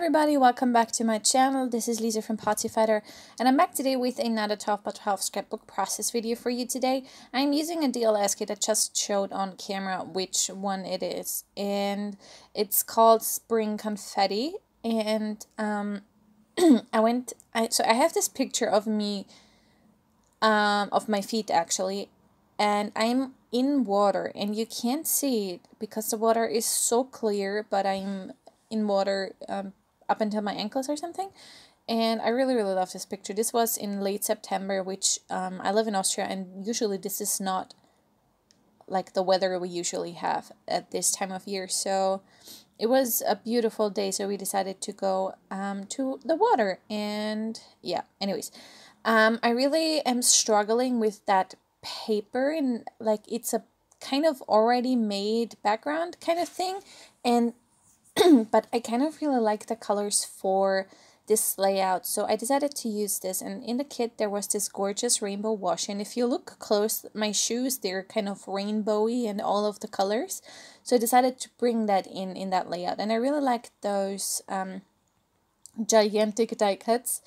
everybody, welcome back to my channel. This is Lisa from Potty Fighter, and I'm back today with another 12x12 scrapbook process video for you today. I'm using a DLS kit. I just showed on camera which one it is, and it's called Spring Confetti. And so I have this picture of me, of my feet actually, and I'm in water, and you can't see it because the water is so clear, but I'm in water up until my ankles or something. And I really love this picture. This was in late September, which I live in Austria, and usually this is not like the weather we usually have at this time of year. So it was a beautiful day, so we decided to go to the water. And yeah, anyways, I really am struggling with that paper, and like it's a kind of already made background kind of thing, and but I kind of really like the colors for this layout, so I decided to use this. And in the kit there was this gorgeous rainbow washi, and if you look close, my shoes, they're kind of rainbowy and all of the colors, so I decided to bring that in that layout. And I really like those gigantic die cuts,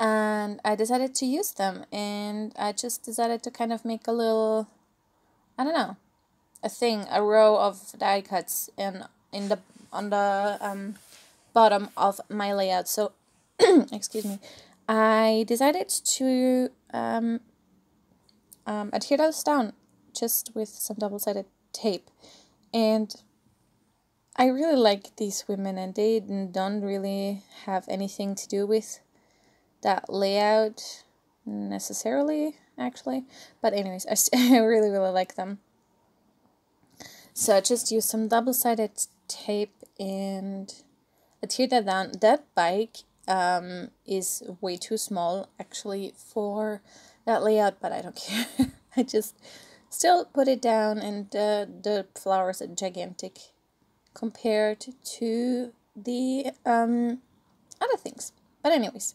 and I decided to use them, and I just decided to kind of make a little, I don't know, a row of die cuts on the bottom of my layout. So excuse me, I decided to adhere those down just with some double-sided tape. And I really like these women, and they don't really have anything to do with that layout necessarily, actually, but anyways, I really like them. So I just use some double-sided tape and adhere that down. That bike is way too small actually for that layout, but I don't care. I just still put it down, and the flowers are gigantic compared to the other things. But anyways,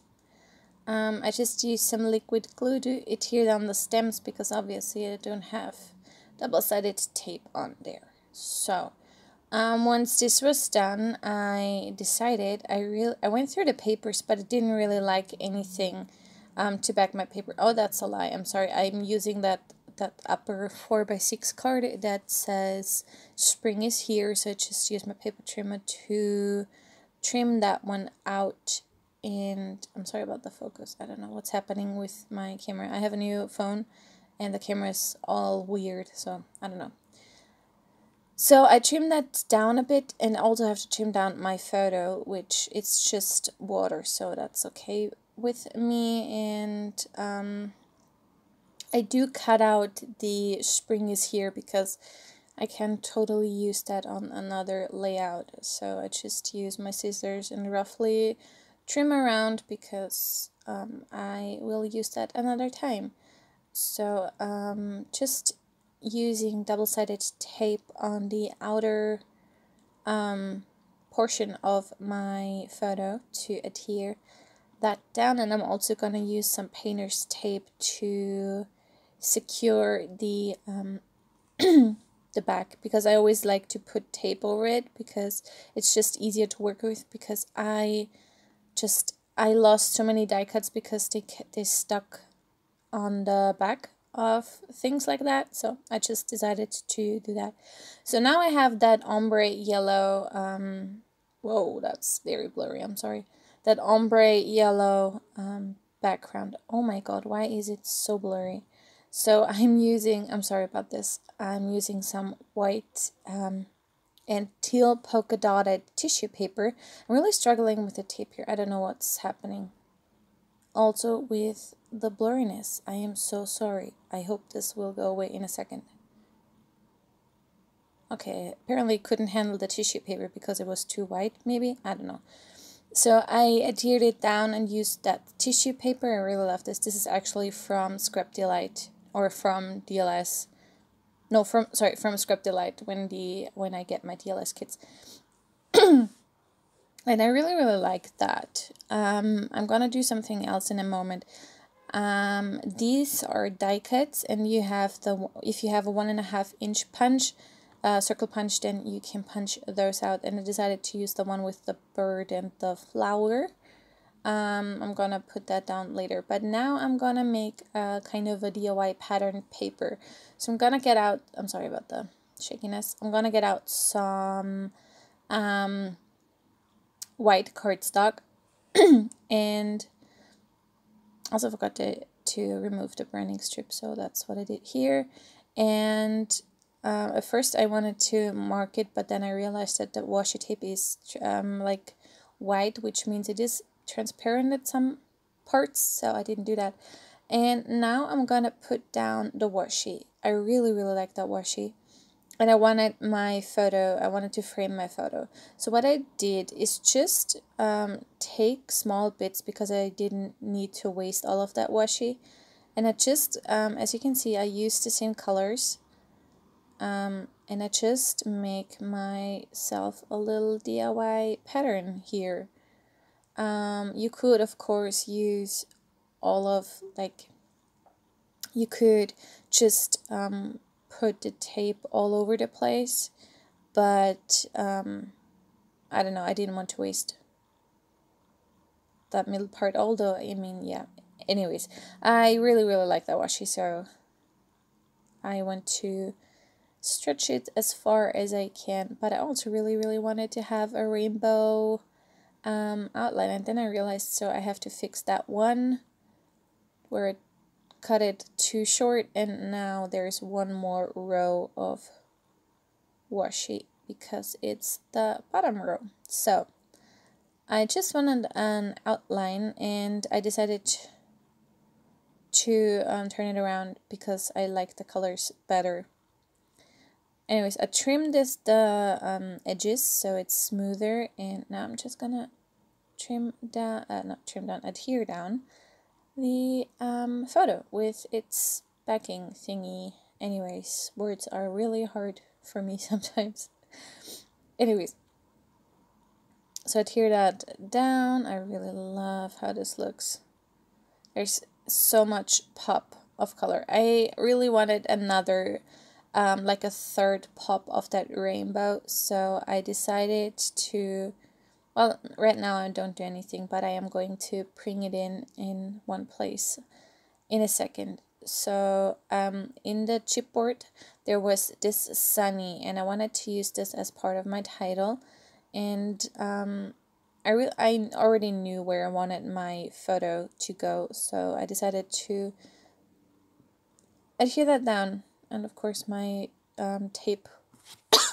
I just use some liquid glue to adhere down the stems, because obviously I don't have double-sided tape on there. So once this was done, I decided I went through the papers, but I didn't really like anything to back my paper. Oh, that's a lie. I'm sorry. I'm using that upper 4x6 card that says spring is here, so I just use my paper trimmer to trim that one out. And I'm sorry about the focus. I don't know what's happening with my camera. I have a new phone, and the camera is all weird, so I don't know. So I trimmed that down a bit, and also have to trim down my photo, which it's just water, so that's okay with me. And I do cut out the spring is here because I can totally use that on another layout. So I just use my scissors and roughly trim around, because I will use that another time. So just using double-sided tape on the outer portion of my photo to adhere that down, and I'm also gonna use some painter's tape to secure the the back, because I always like to put tape over it because it's just easier to work with, because I lost so many die cuts because they stuck on the back of things like that. So I just decided to do that. So now I have that ombre yellow, whoa, that's very blurry, I'm sorry, that ombre yellow background. Oh my god, why is it so blurry? So I'm sorry about this, I'm using some white and teal polka dotted tissue paper. I'm really struggling with the tape here. I don't know what's happening. Also with the blurriness, I am so sorry. I hope this will go away in a second. Okay, apparently couldn't handle the tissue paper because it was too white, maybe? I don't know. So I adhered it down and used that tissue paper. I really love this. This is actually from Scrap Delight, or from DLS. No, from Scrap Delight when I get my DLS kits. And I really like that. I'm gonna do something else in a moment. These are die cuts, and if you have a 1.5 inch punch, circle punch, then you can punch those out, and I decided to use the one with the bird and the flower. I'm gonna put that down later, but now I'm gonna make a kind of a DIY pattern paper. So I'm gonna get out, I'm sorry about the shakiness, I'm gonna get out some white cardstock and also forgot to remove the branding strip, so that's what I did here. And at first I wanted to mark it, but then I realized that the washi tape is like white, which means it is transparent at some parts, so I didn't do that. And now I'm gonna put down the washi. I really like that washi, and I wanted to frame my photo. So what I did is just take small bits, because I didn't need to waste all of that washi, and I just as you can see, I used the same colors, and I just make myself a little DIY pattern here. You could of course use all of, like, you could just put the tape all over the place, but I don't know, I didn't want to waste that middle part, although I mean, yeah, anyways, I really like that washi, so I want to stretch it as far as I can, but I also really wanted to have a rainbow outline, and then I realized, so I have to fix that one where it cut it too short, and now there's one more row of washi because it's the bottom row. So I just wanted an outline, and I decided to turn it around because I like the colors better. Anyways, I trimmed the edges so it's smoother, and now I'm just gonna adhere down the photo with its backing thingy. Anyways, words are really hard for me sometimes. Anyways, so adhere that down. I really love how this looks. There's so much pop of color. I really wanted another like a third pop of that rainbow, so I decided to, well, right now I don't do anything, but I am going to bring it in one place in a second. So in the chipboard there was this sunny, and I wanted to use this as part of my title, and I already knew where I wanted my photo to go, so I decided to adhere that down. And of course my tape,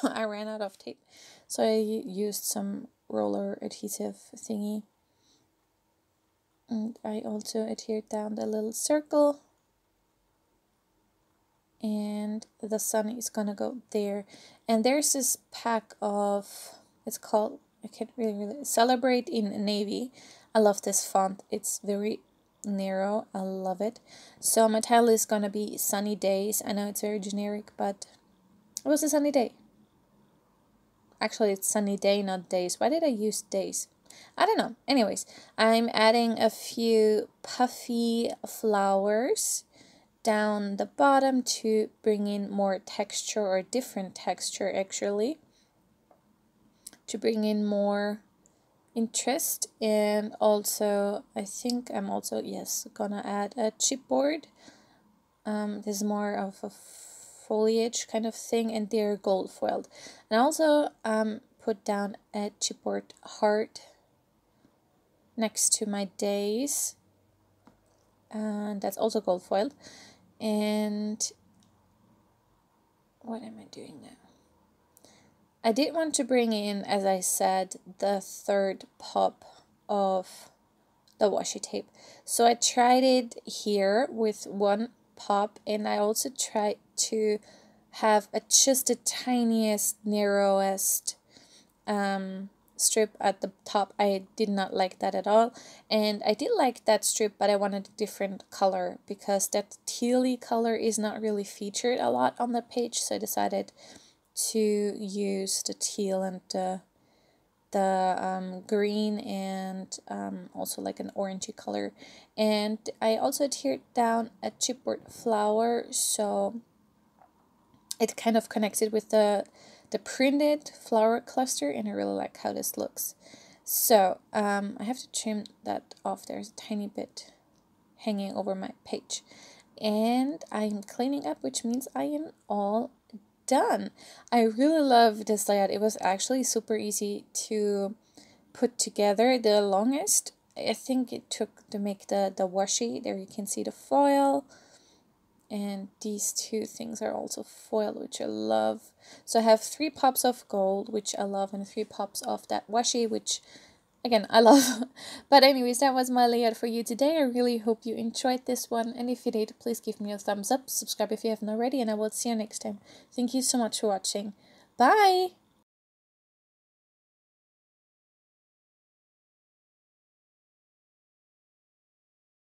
I ran out of tape, so I used some roller adhesive thingy, and I also adhered down the little circle, and the sun is gonna go there. And there's this pack of, it's called, I can't really Celebrate in Navy. I love this font, it's very narrow, I love it. So my title is gonna be Sunny Days. I know it's very generic, but it was a sunny day. Actually, it's sunny day, not days. Why did I use days? I don't know. Anyways, I'm adding a few puffy flowers down the bottom to bring in more texture, or different texture actually, to bring in more interest. And also I think I'm also, yes, gonna add a chipboard. This is more of a foliage kind of thing, and they're gold foiled. And I also put down a chipboard heart next to my days, and that's also gold foiled. And what am I doing now? I did want to bring in, as I said, the third pop of the washi tape. So I tried it here with one pop, and I also tried to have just the tiniest, narrowest strip at the top. I did not like that at all, and I did like that strip, but I wanted a different color because that tealy color is not really featured a lot on the page, so I decided to use the teal and the green, and also like an orangey color. And I also adhered down a chipboard flower, so it kind of connects it with the printed flower cluster, and I really like how this looks. So I have to trim that off. There's a tiny bit hanging over my page, and I'm cleaning up, which means I am all done. I really love this layout. It was actually super easy to put together. The longest I think it took to make the washi. There you can see the foil, and these two things are also foil, which I love. So I have 3 pops of gold, which I love, and 3 pops of that washi, which again I love. But anyways, that was my layout for you today. I really hope you enjoyed this one, and if you did, please give me a thumbs up, subscribe if you haven't already, and I will see you next time. Thank you so much for watching. Bye!